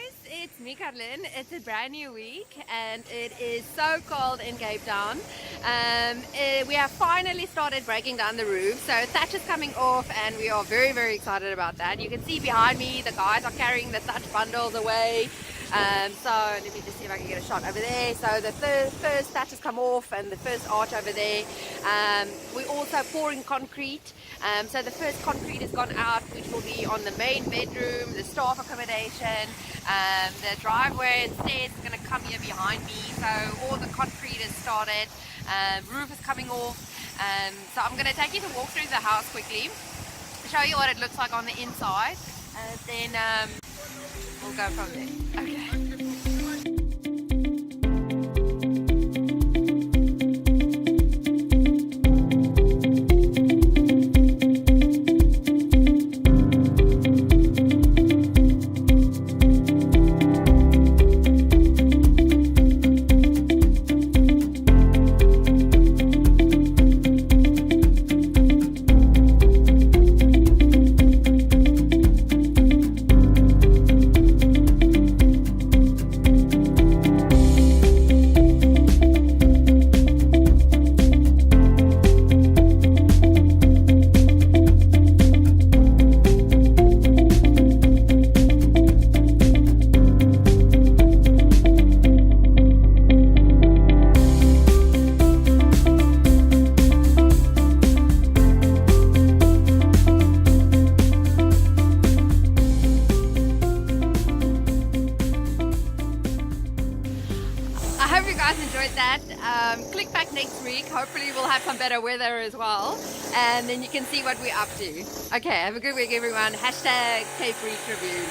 guys, it's me, Carlin. It's a brand new week and it is so cold in Cape Town. We have finally started breaking down the roof, so thatch is coming off and we are very excited about that. You can see behind me the guys are carrying the thatch bundles away. So let me just see if I can get a shot over there. So the first thatch has come off and the first arch over there. We're also pouring concrete. So the first concrete has gone out, which will be on the main bedroom, the staff accommodation, the driveway and stairs is going to come here behind me. So all the concrete has started, roof is coming off. So I'm going to take you to walk through the house quickly, show you what it looks like on the inside, and then we'll go from there. Okay. I hope you guys enjoyed that. Click back next week. Hopefully we'll have some better weather as well. And then you can see what we're up to. Okay, have a good week everyone. Hashtag Cape Tribune.